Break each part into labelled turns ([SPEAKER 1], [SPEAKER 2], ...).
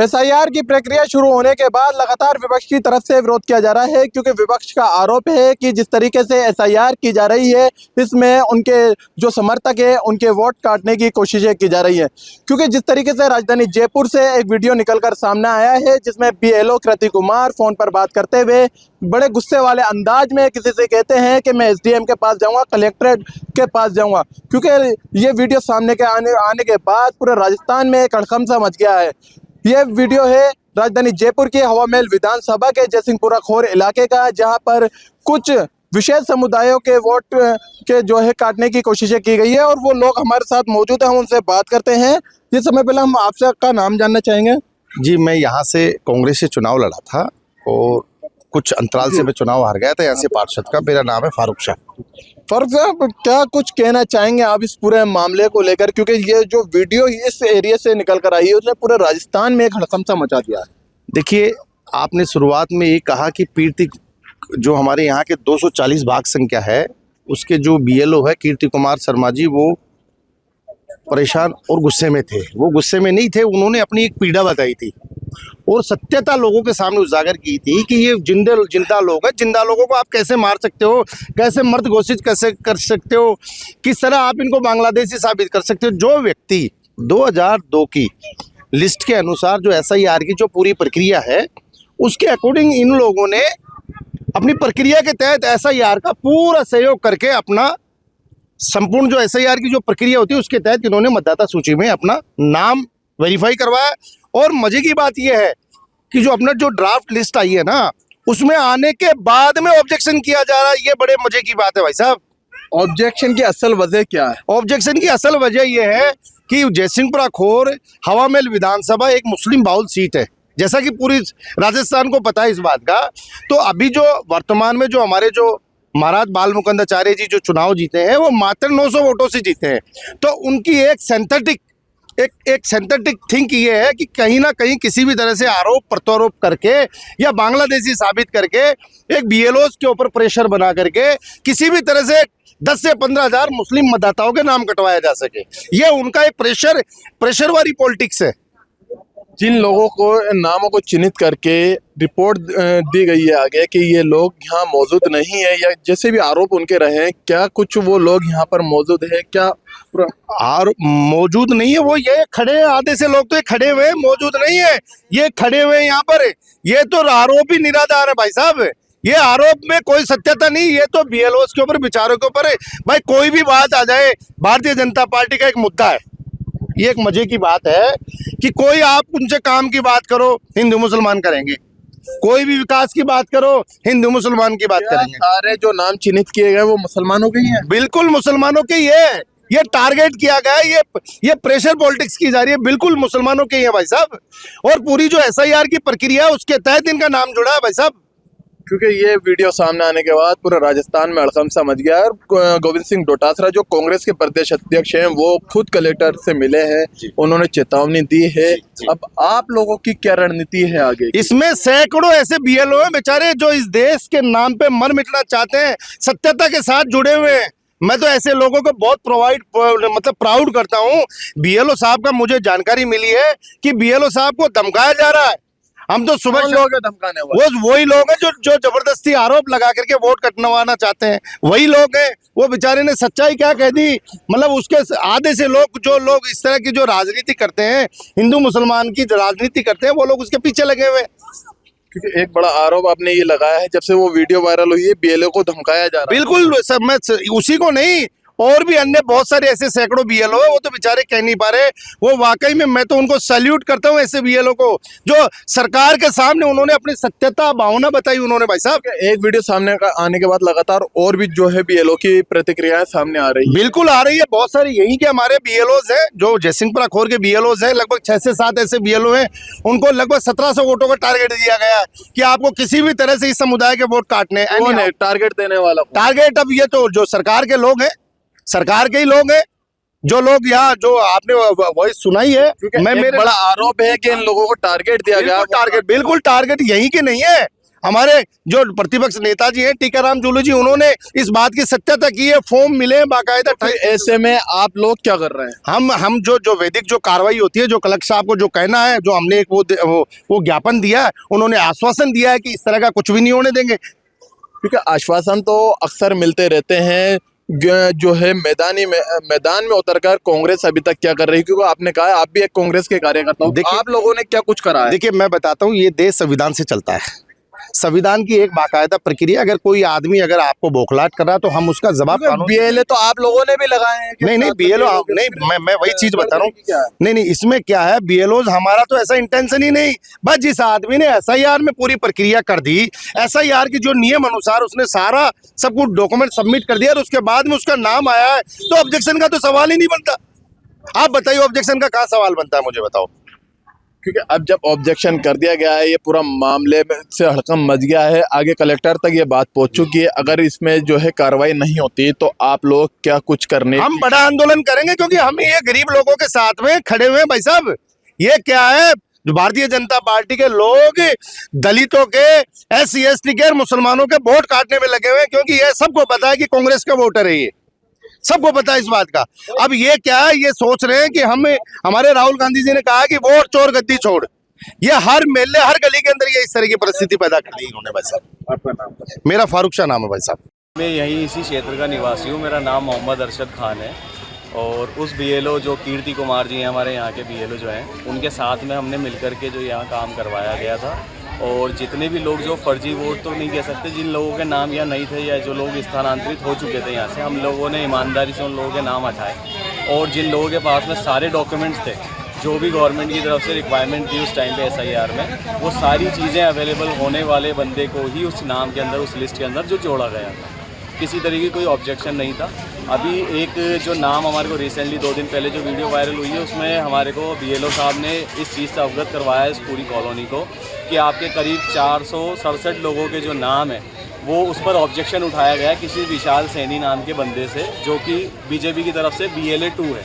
[SPEAKER 1] SIR की प्रक्रिया शुरू होने के बाद लगातार विपक्ष की तरफ से विरोध किया जा रहा है, क्योंकि विपक्ष का आरोप है कि जिस तरीके से एसआईआर की जा रही है इसमें उनके जो समर्थक है उनके वोट काटने की कोशिशें की जा रही है। क्योंकि जिस तरीके से राजधानी जयपुर से एक वीडियो निकलकर सामने आया है जिसमें बीएलओ कृति कुमार फोन पर बात करते हुए बड़े गुस्से वाले अंदाज में किसी से कहते हैं कि मैं एसडीएम के पास जाऊंगा, कलेक्ट्रेट के पास जाऊंगा। क्योंकि ये वीडियो सामने के आने के बाद पूरे राजस्थान में एक हड़कंप सा मच गया है। ये वीडियो है राजधानी जयपुर के हवा महल विधानसभा के जयसिंहपुरा खोर इलाके का, जहां पर कुछ विशेष समुदायों के वोट के जो है काटने की कोशिशें की गई है और वो लोग हमारे साथ मौजूद हैं, हम उनसे बात करते हैं। ये समय पहले हम आपसे का नाम जानना चाहेंगे।
[SPEAKER 2] जी, मैं यहाँ से कांग्रेस से चुनाव लड़ा था और कुछ अंतराल से मैं चुनाव हार गया था। यहाँ से पार्षद का मेरा नाम है फारूक शाह।
[SPEAKER 1] फारूक साहब, क्या कुछ कहना चाहेंगे आप इस पूरे मामले को लेकर, क्योंकि ये जो वीडियो इस एरिया से निकल कर आई है उसने पूरे राजस्थान में एक हड़कंप सा मचा दिया है।
[SPEAKER 2] देखिए, आपने शुरुआत में ये कहा कि कीर्ति जो हमारे यहाँ के 240 भाग संख्या है उसके जो बीएलओ है कीर्ति कुमार शर्मा जी, वो परेशान और गुस्से में थे। वो गुस्से में नहीं थे, उन्होंने अपनी एक पीड़ा बताई थी और सत्यता लोगों के सामने उजागर की थी कि ये जिंदा लोग हैं। जिंदा लोगों को आप कैसे मार सकते हो, कैसे मर्द घोषित कैसे कर सकते हो, किस तरह आप इनको बांग्लादेशी साबित कर सकते हो। जो व्यक्ति 2002 की लिस्ट के अनुसार जो एसआईआर की जो पूरी प्रक्रिया है उसके अकॉर्डिंग इन लोगों ने अपनी प्रक्रिया के तहत एसआईआर का पूरा सहयोग करके अपना संपूर्ण जो एसआईआर की जो प्रक्रिया होती है उसके तहत इन्होंने मतदाता सूची में अपना नाम वेरीफाई करवाया। और मजे की बात यह है कि जो अपना जो ड्राफ्ट लिस्ट आई है ना उसमें आने के बाद में ऑब्जेक्शन किया जा रहा है। ये बड़े मजे की बात है भाई साहब।
[SPEAKER 1] ऑब्जेक्शन की असल वजह क्या है?
[SPEAKER 2] ऑब्जेक्शन की असल वजह यह है कि जयसिंहपुरा खोर हवा महल विधानसभा एक मुस्लिम बाहुल सीट है, जैसा कि पूरी राजस्थान को पता है इस बात का। तो अभी जो वर्तमान में जो हमारे जो महाराज बाल मुकुंदाचार्य जी जो चुनाव जीते हैं वो मात्र 900 वोटों से जीते हैं। तो उनकी एक सिंथेटिक थिंक ये है कि कहीं ना कहीं किसी भी तरह से आरोप प्रत्यारोप करके या बांग्लादेशी साबित करके एक बीएलओस के ऊपर प्रेशर बना करके किसी भी तरह से 10 से 15 हजार मुस्लिम मतदाताओं के नाम कटवाया जा सके। ये उनका एक प्रेशर वाली पॉलिटिक्स है।
[SPEAKER 1] जिन लोगों को नामों को चिन्हित करके रिपोर्ट दी गई है आगे कि ये लोग यहाँ मौजूद नहीं है या जैसे भी आरोप उनके रहे, क्या कुछ वो लोग यहाँ पर मौजूद है? क्या
[SPEAKER 2] और मौजूद नहीं है? वो ये खड़े हैं, आधे से लोग तो ये खड़े हुए हैं, मौजूद नहीं है। ये खड़े हुए हैं यहाँ पर। ये तो आरोप ही निराधार है भाई साहब। ये आरोप में कोई सत्यता नहीं। ये तो बीएलओस के ऊपर, विचारों के ऊपर है। भाई कोई भी बात आ जाए, भारतीय जनता पार्टी का एक मुद्दा है। ये एक मजे की बात है कि कोई आप उनसे काम की बात करो, हिंदू मुसलमान करेंगे। कोई भी विकास की बात करो, हिंदू मुसलमान की बात करेंगे।
[SPEAKER 1] सारे जो नाम चिन्हित किए गए वो मुसलमानों के ही हैं।
[SPEAKER 2] बिल्कुल मुसलमानों के ही है। ये टारगेट किया गया है, ये प्रेशर पॉलिटिक्स की जा रही है। बिल्कुल मुसलमानों के ही है भाई साहब। और पूरी जो एसआईआर की प्रक्रिया है उसके तहत इनका नाम जुड़ा है भाई साहब।
[SPEAKER 1] क्योंकि ये वीडियो सामने आने के बाद पूरे राजस्थान में हड़कंप सा मच गया है। गोविंद सिंह डोटासरा जो कांग्रेस के प्रदेश अध्यक्ष हैं वो खुद कलेक्टर से मिले हैं, उन्होंने चेतावनी दी है। अब आप लोगों की क्या रणनीति है आगे?
[SPEAKER 2] इसमें सैकड़ों ऐसे बीएलओ हैं बेचारे जो इस देश के नाम पे मर मिटना चाहते हैं, सत्यता के साथ जुड़े हुए हैं। मैं तो ऐसे लोगों को बहुत प्राउड करता हूँ। बीएलओ साहब का मुझे जानकारी मिली है कि बीएलओ साहब को धमकाया जा रहा है। हम तो सुबह
[SPEAKER 1] लोग धमकाने
[SPEAKER 2] वही लोग हैं जो जबरदस्ती आरोप लगा करके वोट कटवाना चाहते हैं। वही लोग हैं। वो बेचारे ने सच्चाई क्या कह दी, मतलब उसके आधे से लोग जो लोग इस तरह की जो राजनीति करते हैं, हिंदू मुसलमान की राजनीति करते हैं, वो लोग उसके पीछे लगे हुए।
[SPEAKER 1] क्योंकि एक बड़ा आरोप आपने ये लगाया है जब से वो वीडियो वायरल हुई है, बीएलओ को धमकाया जा रहा है।
[SPEAKER 2] बिल्कुल सब, मैं उसी को नहीं, और भी अन्य बहुत सारे ऐसे सैकड़ों बीएलओ है, वो तो बेचारे कह नहीं पा रहे। वो वाकई में मैं तो उनको सैल्यूट करता हूँ ऐसे बीएलओ को जो सरकार के सामने उन्होंने अपनी सत्यता भावना बताई उन्होंने भाई साहब।
[SPEAKER 1] एक वीडियो सामने आने के बाद लगातार और भी जो है बीएलओ की प्रतिक्रियाएं सामने आ रही है।
[SPEAKER 2] बिल्कुल आ रही है, बहुत सारी। यही के हमारे बीएलओज हैं जो जयसिंहपुरा खोर के बीएलओज हैं, लगभग 6 से 7 ऐसे बीएलओ हैं। उनको लगभग 1700 वोटों का टारगेट दिया गया है कि आपको किसी भी तरह से इस समुदाय के वोट काटने।
[SPEAKER 1] कौन है टारगेट देने वाला?
[SPEAKER 2] टारगेट अब ये तो जो सरकार के लोग हैं, सरकार के ही लोग हैं। जो लोग यहाँ जो आपने वॉइस सुनाई है,
[SPEAKER 1] मैं मेरे बड़ा आरोप है कि इन लोगों को टारगेट दिया गया।
[SPEAKER 2] बिल्कुल टारगेट यही के नहीं है। हमारे जो प्रतिपक्ष नेताजी हैं टीकाराम जूलू जी, उन्होंने इस बात की सत्यता की है, फॉर्म मिले बाकायदा।
[SPEAKER 1] तो ऐसे में आप लोग क्या कर रहे हैं?
[SPEAKER 2] हम जो वैदिक जो कार्रवाई होती है, जो कलेक्टर साहब को जो कहना है, जो हमने एक वो ज्ञापन दिया है, उन्होंने आश्वासन दिया है कि इस तरह का कुछ भी नहीं होने देंगे।
[SPEAKER 1] क्योंकि आश्वासन तो अक्सर मिलते रहते हैं, जो है मैदान में उतरकर कांग्रेस अभी तक क्या कर रही है? क्योंकि आपने कहा आप भी एक कांग्रेस के कार्यकर्ता हो,
[SPEAKER 2] देखिए,
[SPEAKER 1] आप लोगों ने क्या कुछ करा है?
[SPEAKER 2] देखिए मैं बताता हूँ, ये देश संविधान से चलता है, संविधान की एक बाकायदा प्रक्रिया। अगर कोई आदमी अगर आपको बौखलाहट कर रहा है तो हम उसका जवाब कानून।
[SPEAKER 1] बीएलए तो आप लोगों ने भी लगाए हैं।
[SPEAKER 2] नहीं बीएलओ नहीं, मैं वही चीज बता रहा हूँ। नहीं इसमें क्या है, बीएलओ हमारा तो ऐसा इंटेंशन ही नहीं। बस जिस आदमी ने एसआईआर में पूरी प्रक्रिया कर दी, एसआईआर की जो नियम अनुसार उसने सारा सब कुछ डॉक्यूमेंट सबमिट कर दिया और उसके बाद में उसका नाम आया है, तो ऑब्जेक्शन का तो सवाल ही नहीं बनता। आप बताइए ऑब्जेक्शन का कहाँ सवाल बनता है, मुझे बताओ।
[SPEAKER 1] क्योंकि अब जब ऑब्जेक्शन कर दिया गया है, ये पूरा मामले में से हड़कंप मच गया है, आगे कलेक्टर तक ये बात पहुंच चुकी है। अगर इसमें जो है कार्रवाई नहीं होती तो आप लोग क्या कुछ करने?
[SPEAKER 2] हम बड़ा आंदोलन करेंगे, क्योंकि हम ये गरीब लोगों के साथ में खड़े हुए हैं भाई साहब। ये क्या है, भारतीय जनता पार्टी के लोग दलितों के, SC ST के, मुसलमानों के वोट काटने में लगे हुए हैं, क्योंकि ये सबको पता है कि कांग्रेस का वोटर है, ये सबको पता है इस बात का। अब ये क्या है, ये सोच रहे हैं कि हमारे राहुल गांधी जी ने कहा कि वोट चोर गद्दी छोड़। ये हर मेले हर गली के अंदर ये इस तरह की परिस्थिति पैदा कर दी इन्होंने। भाई साहब
[SPEAKER 1] आपका नाम बताइए।
[SPEAKER 2] मेरा फारूक शाह नाम है भाई साहब।
[SPEAKER 3] मैं यहीं इसी क्षेत्र का निवासी हूँ। मेरा नाम मोहम्मद अरशद खान है और उस BLO जो कीर्ति कुमार जी हैं, हमारे यहाँ के BLO जो हैं, उनके साथ में हमने मिलकर के जो यहाँ काम करवाया गया था। और जितने भी लोग जो फर्जी वोट तो नहीं कह सकते, जिन लोगों के नाम यहाँ नहीं थे या जो लोग स्थानांतरित हो चुके थे यहाँ से, हम लोगों ने ईमानदारी से उन लोगों के नाम हटाए। और जिन लोगों के पास में सारे डॉक्यूमेंट्स थे, जो भी गवर्नमेंट की तरफ से रिक्वायरमेंट थी उस टाइम पे SIR में, वो सारी चीज़ें अवेलेबल होने वाले बंदे को ही उस नाम के अंदर, उस लिस्ट के अंदर जो जोड़ा गया था। किसी तरीके की कोई ऑब्जेक्शन नहीं था। अभी एक जो नाम हमारे को रिसेंटली 2 दिन पहले जो वीडियो वायरल हुई है, उसमें हमारे को BLO साहब ने इस चीज़ से अवगत करवाया है इस पूरी कॉलोनी को, कि आपके करीब 467 लोगों के जो नाम है वो उस पर ऑब्जेक्शन उठाया गया है किसी विशाल सैनी नाम के बंदे से, जो कि BJP की तरफ से BLA 2 है।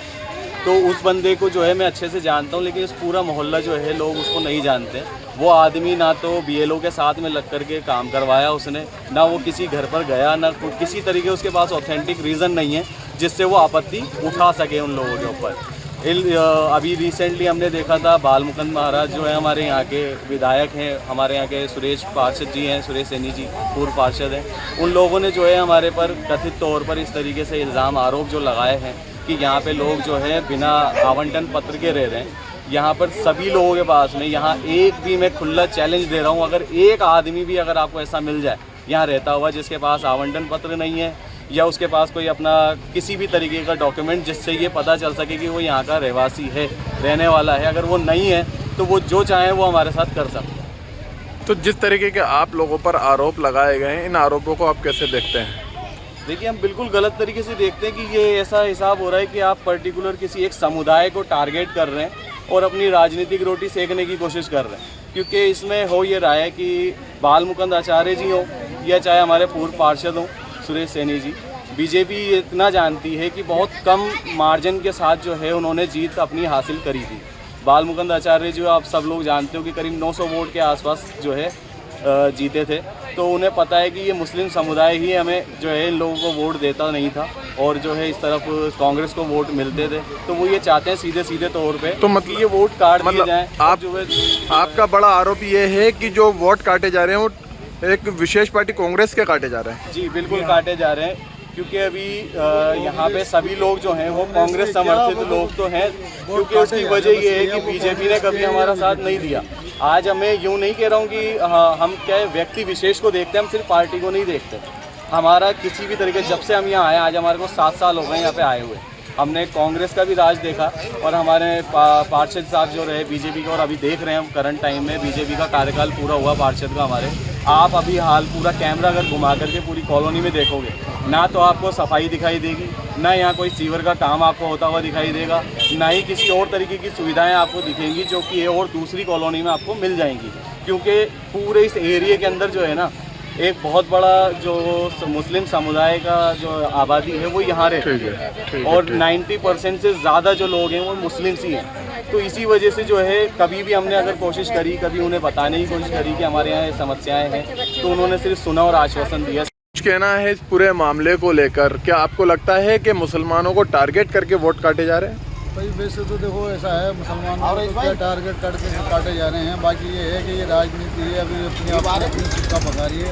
[SPEAKER 3] तो उस बंदे को जो है मैं अच्छे से जानता हूँ, लेकिन इस पूरा मोहल्ला जो है लोग उसको नहीं जानते। वो आदमी ना तो BLO के साथ में लग करके काम करवाया उसने, ना वो किसी घर पर गया, ना किसी तरीके उसके पास ऑथेंटिक रीज़न नहीं है जिससे वो आपत्ति उठा सके उन लोगों के ऊपर। अभी रिसेंटली हमने देखा था बालमुकुंद महाराज जो है हमारे यहाँ के विधायक हैं, हमारे यहाँ के सुरेश पार्षद जी हैं, सुरेश सैनी जी पूर्व पार्षद हैं, उन लोगों ने जो है हमारे पर कथित तौर पर इस तरीके से इल्ज़ाम आरोप जो लगाए हैं कि यहाँ पे लोग जो है बिना आवंटन पत्र के रह रहे हैं। यहाँ पर सभी लोगों के पास में, यहाँ एक भी, मैं खुला चैलेंज दे रहा हूँ, अगर एक आदमी भी अगर आपको ऐसा मिल जाए यहाँ रहता हुआ जिसके पास आवंटन पत्र नहीं है या उसके पास कोई अपना किसी भी तरीके का डॉक्यूमेंट जिससे ये पता चल सके कि वो यहाँ का रहवासी है, रहने वाला है, अगर वो नहीं है तो वो जो चाहे वो हमारे साथ कर सकते हैं।
[SPEAKER 1] तो जिस तरीके के आप लोगों पर आरोप लगाए गए हैं, इन आरोपों को आप कैसे देखते हैं?
[SPEAKER 3] देखिए, हम बिल्कुल गलत तरीके से देखते हैं कि ये ऐसा हिसाब हो रहा है कि आप पर्टिकुलर किसी एक समुदाय को टारगेट कर रहे हैं और अपनी राजनीतिक रोटी सेकने की कोशिश कर रहे हैं। क्योंकि इसमें हो ये रहा है कि बालमुकुंद आचार्य जी हों या चाहे हमारे पूर्व पार्षद हों सुरेश सैनी जी, BJP इतना जानती है कि बहुत कम मार्जिन के साथ जो है उन्होंने जीत अपनी हासिल करी थी। बालमुकुंद आचार्य जो आप सब लोग जानते हो कि करीब 900 वोट के आसपास जो है जीते थे। तो उन्हें पता है कि ये मुस्लिम समुदाय ही हमें जो है इन लोगों को वोट देता नहीं था और जो है इस तरफ कांग्रेस को वोट मिलते थे। तो वो ये चाहते हैं सीधे तौर पे
[SPEAKER 1] तो मतलब
[SPEAKER 3] ये वोट काट दिए जाएं।
[SPEAKER 1] आप
[SPEAKER 3] जो है
[SPEAKER 1] आपका बड़ा आरोप ये है कि जो वोट काटे जा रहे हैं वो एक विशेष पार्टी कांग्रेस के काटे जा रहे हैं?
[SPEAKER 3] जी बिल्कुल काटे जा रहे हैं, क्योंकि अभी यहाँ पे सभी लोग जो हैं वो कांग्रेस समर्थित लोग तो हैं, क्योंकि उसकी वजह ये है कि BJP ने कभी हमारा साथ नहीं दिया। आज हमें यूँ नहीं कह रहा हूँ कि हम क्या है व्यक्ति विशेष को देखते हैं, हम सिर्फ पार्टी को नहीं देखते। हमारा किसी भी तरीके, जब से हम यहाँ आए, आज हमारे को 7 साल हो गए यहाँ पे आए हुए, हमने कांग्रेस का भी राज देखा और हमारे पार्षद साहब जो रहे BJP का, और अभी देख रहे हैं हम करंट टाइम में BJP का कार्यकाल पूरा हुआ पार्षद का हमारे। आप अभी हाल पूरा कैमरा अगर घुमा करके पूरी कॉलोनी में देखोगे, ना तो आपको सफाई दिखाई देगी, ना यहाँ कोई सीवर का काम आपको होता हुआ दिखाई देगा, ना ही किसी और तरीके की सुविधाएं आपको दिखेंगी जो कि और दूसरी कॉलोनी में आपको मिल जाएंगी। क्योंकि पूरे इस एरिया के अंदर जो है ना, एक बहुत बड़ा जो मुस्लिम समुदाय का जो आबादी है वो यहाँ रहती है और 90% से ज़्यादा जो लोग हैं वो मुस्लिम्स ही हैं। तो इसी वजह से जो है कभी भी हमने अगर कोशिश करी, कभी उन्हें बताने की कोशिश करी कि हमारे यहाँ ये समस्याएं हैं, तो उन्होंने सिर्फ सुना और आश्वासन दिया।
[SPEAKER 1] कुछ कहना है इस पूरे मामले को लेकर? क्या आपको लगता है कि मुसलमानों को टारगेट करके वोट काटे जा रहे हैं?
[SPEAKER 4] भाई वैसे तो देखो ऐसा है, मुसलमानों को क्या टारगेट करके काटे जा रहे हैं। बाकी ये है कि ये राजनीति है, अभी अपनी सिक्का पका रही है।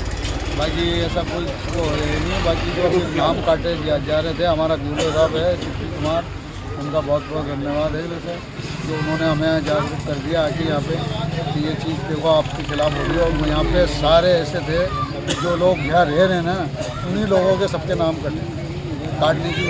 [SPEAKER 4] बाकी ऐसा कोई वो है नहीं। बाकी जो अभी नाम काटे जा रहे थे, हमारा बीएलओ साहब है चिट्टी कुमार, उनका बहुत बहुत धन्यवाद है वैसे, जो उन्होंने हमें जागरूक कर दिया कि यहाँ पे कि ये चीज़ देखो आपके खिलाफ हो रही है। और यहाँ पे सारे ऐसे थे कि जो लोग यहाँ रह रहे हैं ना, उन्हीं लोगों के सबके नाम काटने की